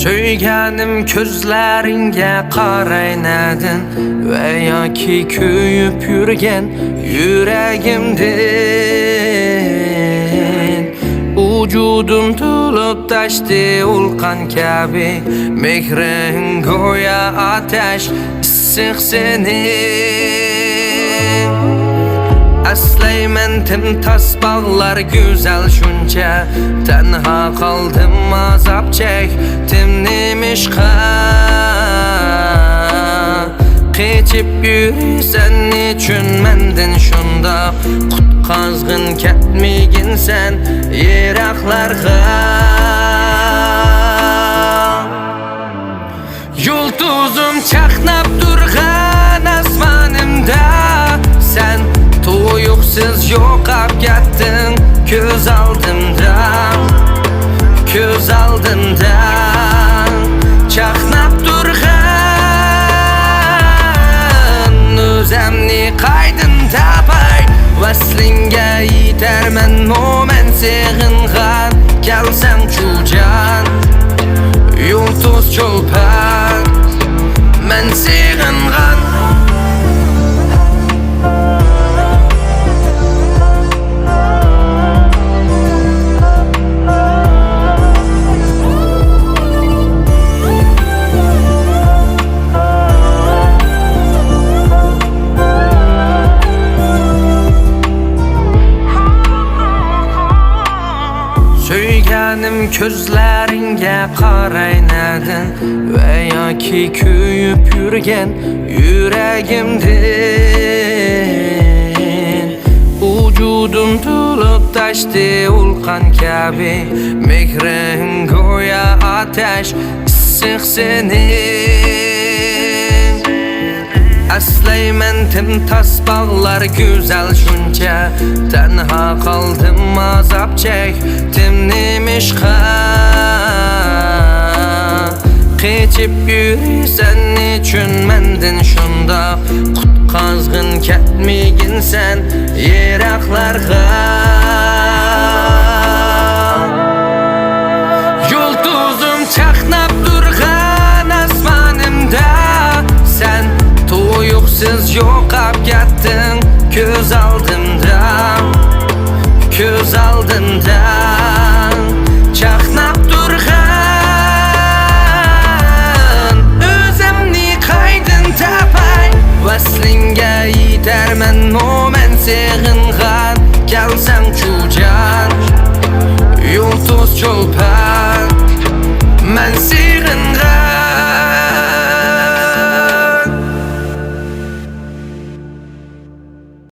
Söyganim közleringe qaraynadin ve yoki köyüp yürgen yüreğimdin. Vücudum tulup taştı ulkan kabi, mehrin goya ateş issiq senin. Aslayman tim tas bağlar güzel şunca, tenha kaldım azap çektim nemişqa. Keçip yürüsen için mendin şunda, qutqazgın ketmigin sen yiraklarga. Yulduzum çaqnap durgan asmanımda, sen tuyuqsiz yo'qab ketding ko'z aldimdan, ko'z aldimdan. Chaqnab turgan o'zimni qaydin tapay, vaslinga yetarman mo'min seg'ingan. Kelsam chujan yulduz cho'lpan, men seg'ingan. Söyganim közleringe qaraynadin ve yoki köyüp yürgen yüreğimdin. Vücudum tulup taştı ulkan kabi, mehrin goya ateş issiq senin. Aslayman tim tas bağlar güzel şunca, tenha kaldım azap çektim nemişqa. Keçip yürüsen için mendin şunda, qutqazgın ketmigin sen yiraklarga. Yulduzum çaqnap durgan asmanımda, sen tuyuqsiz yo'qab ketding ko'z aldimdan, ko'z aldimdan. Chaqnab turgan o'zimni qaydin tapay, vaslinga yetarman mo'min seg'ingan. Kelsam chujan yulduz cho'lpan, men seg'ingan.